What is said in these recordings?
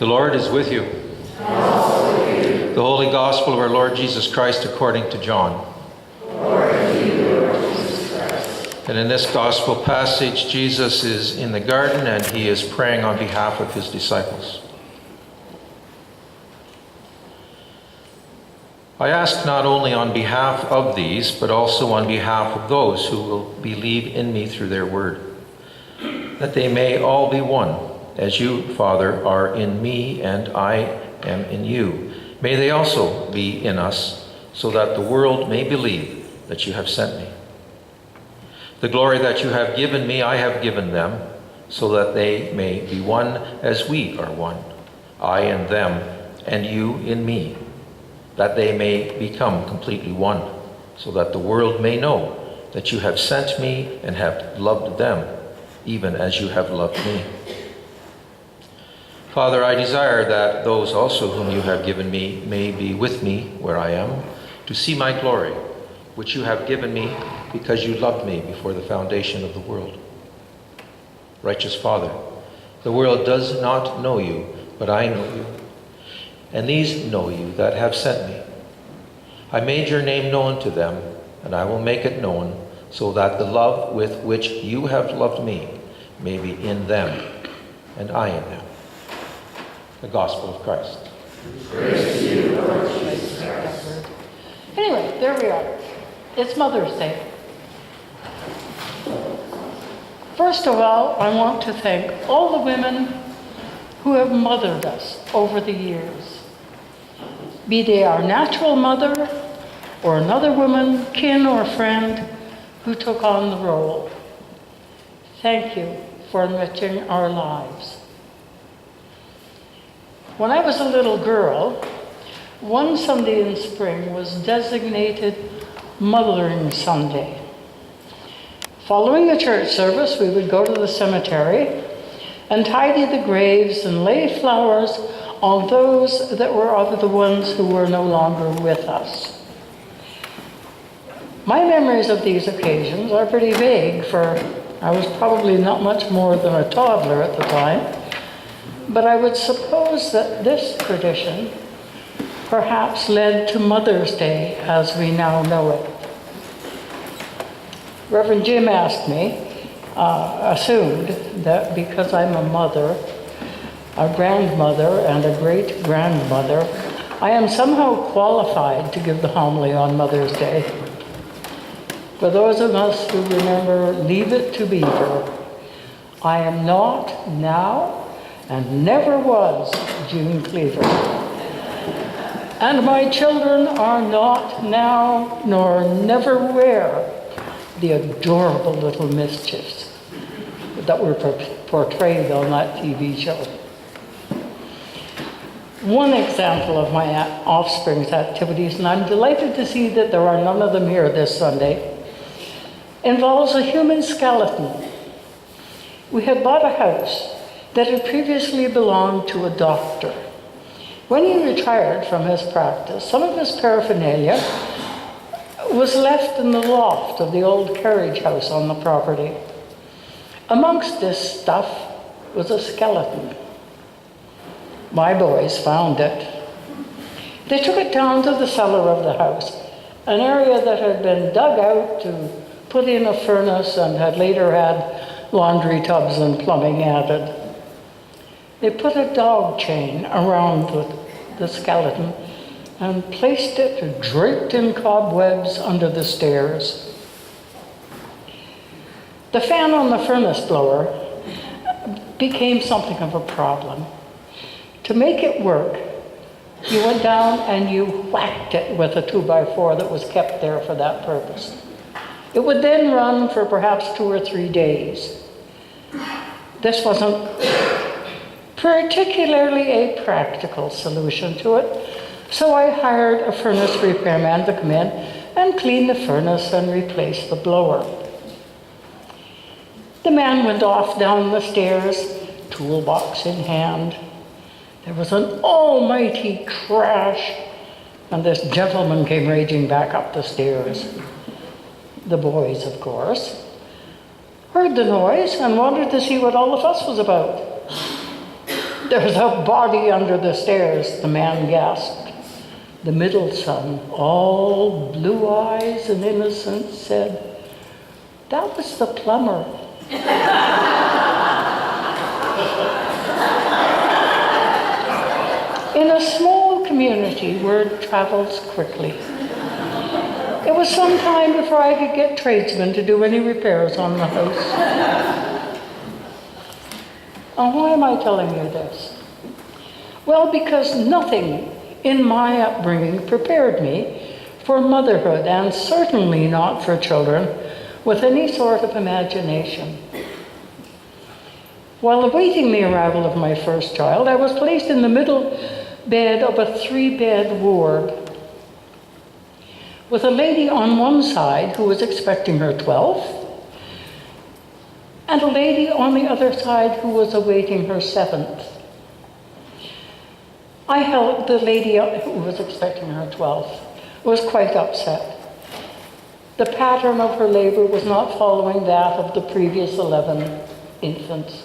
The Lord is with you. And also with you. The Holy Gospel of our Lord Jesus Christ according to John. Glory to you, Lord Jesus Christ. And in this Gospel passage, Jesus is in the garden and he is praying on behalf of his disciples. I ask not only on behalf of these, but also on behalf of those who will believe in me through their word, that they may all be one, as you, Father, are in me and I am in you. May they also be in us, so that the world may believe that you have sent me. The glory that you have given me, I have given them, so that they may be one as we are one, I in them and you in me, that they may become completely one, so that the world may know that you have sent me and have loved them, even as you have loved me. Father, I desire that those also whom you have given me may be with me where I am, to see my glory, which you have given me because you loved me before the foundation of the world. Righteous Father, the world does not know you, but I know you, and these know you that have sent me. I made your name known to them, and I will make it known, so that the love with which you have loved me may be in them, and I in them. The Gospel of Christ. Praise to you, Lord Jesus Christ. Anyway, there we are. It's Mother's Day. First of all, I want to thank all the women who have mothered us over the years. Be they our natural mother or another woman, kin or friend who took on the role. Thank you for enriching our lives. When I was a little girl, one Sunday in spring was designated Mothering Sunday. Following the church service, we would go to the cemetery and tidy the graves and lay flowers on those that were of the ones who were no longer with us. My memories of these occasions are pretty vague, for I was probably not much more than a toddler at the time. But I would suppose that this tradition perhaps led to Mother's Day as we now know it. Reverend Jim assumed that because I'm a mother, a grandmother, and a great-grandmother, I am somehow qualified to give the homily on Mother's Day. For those of us who remember Leave It to Beaver, I am not now and never was June Cleaver. And my children are not now nor never were the adorable little mischiefs that were portrayed on that TV show. One example of my offspring's activities, and I'm delighted to see that there are none of them here this Sunday, involves a human skeleton. We had bought a house that had previously belonged to a doctor. When he retired from his practice, some of his paraphernalia was left in the loft of the old carriage house on the property. Amongst this stuff was a skeleton. My boys found it. They took it down to the cellar of the house, an area that had been dug out to put in a furnace and had later had laundry tubs and plumbing added. They put a dog chain around the skeleton and placed it draped in cobwebs under the stairs. The fan on the furnace blower became something of a problem. To make it work, you went down and you whacked it with a 2x4 that was kept there for that purpose. It would then run for perhaps 2 or 3 days. This wasn't particularly a practical solution to it, so I hired a furnace repairman to come in and clean the furnace and replace the blower. The man went off down the stairs, toolbox in hand. There was an almighty crash, and this gentleman came raging back up the stairs. The boys, of course, heard the noise and wanted to see what all the fuss was about. "There's a body under the stairs," the man gasped. The middle son, all blue eyes and innocence, said, "That was the plumber." In a small community, word travels quickly. It was some time before I could get tradesmen to do any repairs on the house. And why am I telling you this? Well, because nothing in my upbringing prepared me for motherhood, and certainly not for children with any sort of imagination. While awaiting the arrival of my first child, I was placed in the middle bed of a 3-bed ward with a lady on one side who was expecting her 12th, and a lady on the other side who was awaiting her 7th. I held the lady who was expecting her 12th was quite upset. The pattern of her labor was not following that of the previous 11 infants.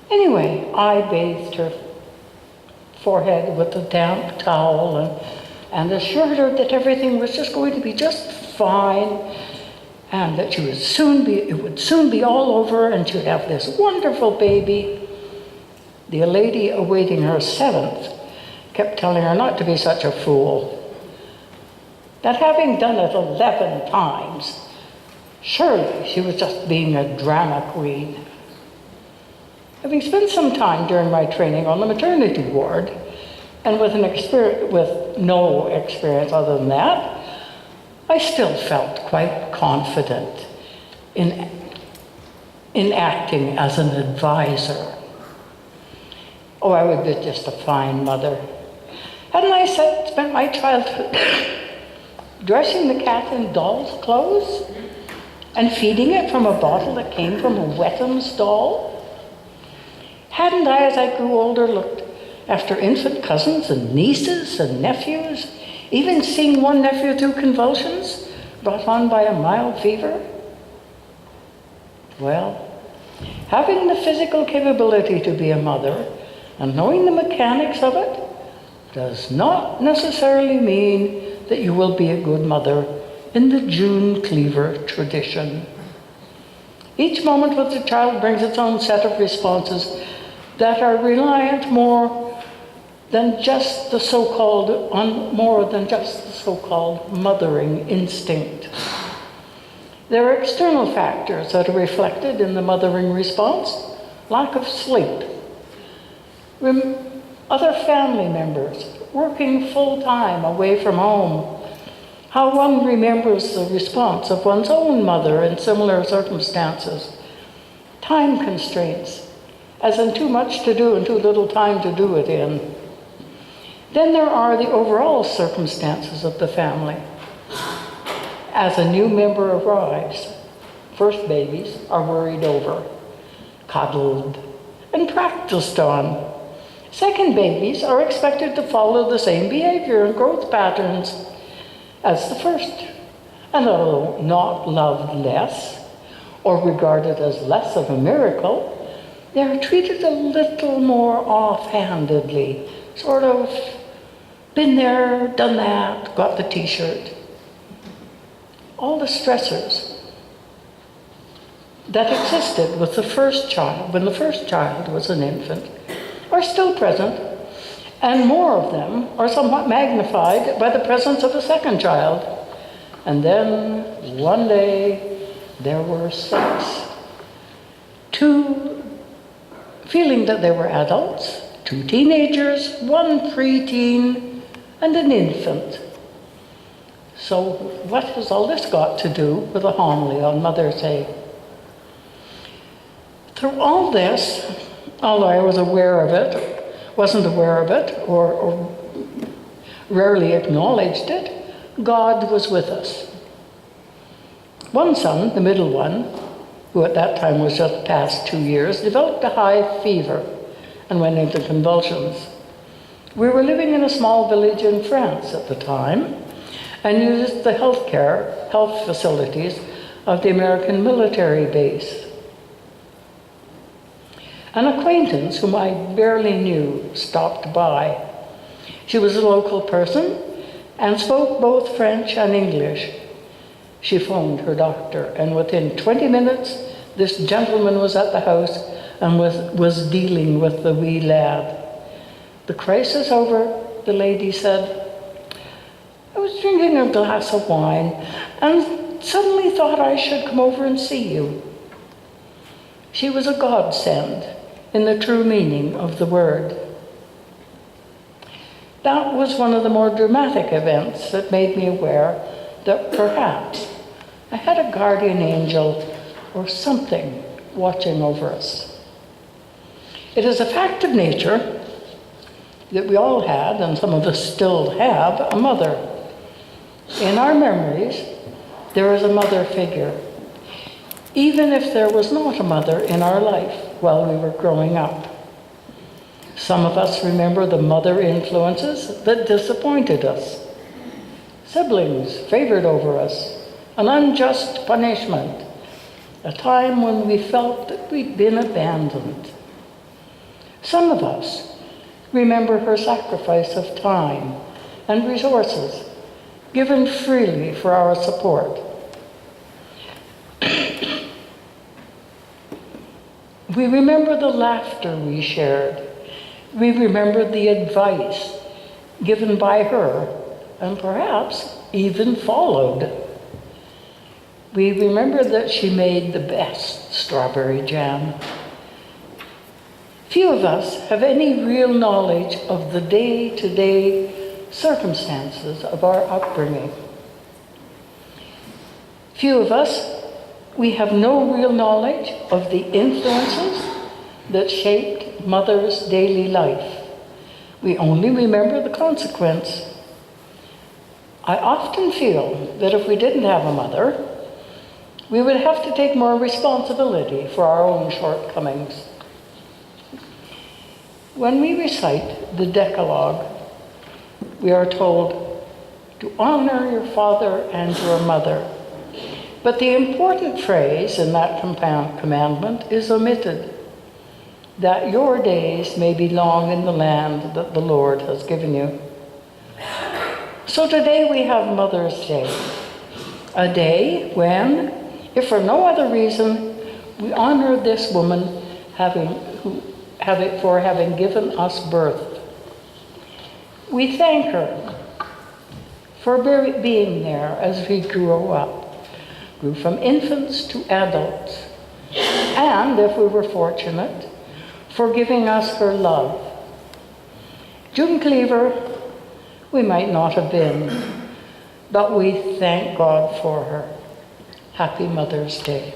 Anyway, I bathed her forehead with a damp towel and assured her that everything was just going to be just fine, and that it would soon be all over, and she'd have this wonderful baby. The lady awaiting her 7th kept telling her not to be such a fool, that having done it 11 times, surely she was just being a drama queen. Having spent some time during my training on the maternity ward, and with no experience other than that, I still felt quite confident in acting as an advisor. Oh, I would be just a fine mother. Hadn't I spent my childhood dressing the cat in doll's clothes and feeding it from a bottle that came from a Wetham's doll? Hadn't I, as I grew older, looked after infant cousins and nieces and nephews, even seeing one nephew through convulsions brought on by a mild fever? Well, having the physical capability to be a mother and knowing the mechanics of it does not necessarily mean that you will be a good mother in the June Cleaver tradition. Each moment with the child brings its own set of responses that are reliant more than just the so-called mothering instinct. There are external factors that are reflected in the mothering response: lack of sleep, other family members working full-time away from home, how one remembers the response of one's own mother in similar circumstances, time constraints, as in too much to do and too little time to do it in. Then there are the overall circumstances of the family. As a new member arrives, first babies are worried over, coddled, and practiced on. Second babies are expected to follow the same behavior and growth patterns as the first. And although not loved less or regarded as less of a miracle, they are treated a little more offhandedly, sort of been there, done that, got the t-shirt. All the stressors that existed with the first child, when the first child was an infant, are still present, and more of them are somewhat magnified by the presence of a second child. And then one day there were 6. 2 feeling that they were adults, 2 teenagers, 1 preteen, and an infant. So what has all this got to do with a homily on Mother's Day? Through all this, although I wasn't aware of it, or rarely acknowledged it, God was with us. One son, the middle one, who at that time was just past 2 years, developed a high fever and went into convulsions. We were living in a small village in France at the time and used the health facilities of the American military base. An acquaintance whom I barely knew stopped by. She was a local person and spoke both French and English. She phoned her doctor, and within 20 minutes, this gentleman was at the house and was dealing with the wee lad. The crisis over, the lady said, "I was drinking a glass of wine and suddenly thought I should come over and see you." She was a godsend in the true meaning of the word. That was one of the more dramatic events that made me aware that perhaps I had a guardian angel or something watching over us. It is a fact of nature that we all had, and some of us still have, a mother. In our memories, there is a mother figure, even if there was not a mother in our life while we were growing up. Some of us remember the mother influences that disappointed us. Siblings favored over us, an unjust punishment, a time when we felt that we'd been abandoned. Some of us remember her sacrifice of time and resources given freely for our support. We remember the laughter we shared. We remember the advice given by her and perhaps even followed. We remember that she made the best strawberry jam. Few of us have any real knowledge of the day-to-day circumstances of our upbringing. Few of us, we have no real knowledge of the influences that shaped mother's daily life. We only remember the consequence. I often feel that if we didn't have a mother, we would have to take more responsibility for our own shortcomings. When we recite the Decalogue, we are told to honor your father and your mother. But the important phrase in that commandment is omitted, that your days may be long in the land that the Lord has given you. So today we have Mother's Day, a day when, if for no other reason, we honor this woman for having given us birth. We thank her for being there as we grew from infants to adults, and if we were fortunate, for giving us her love. June Cleaver, we might not have been, but we thank God for her. Happy Mother's Day.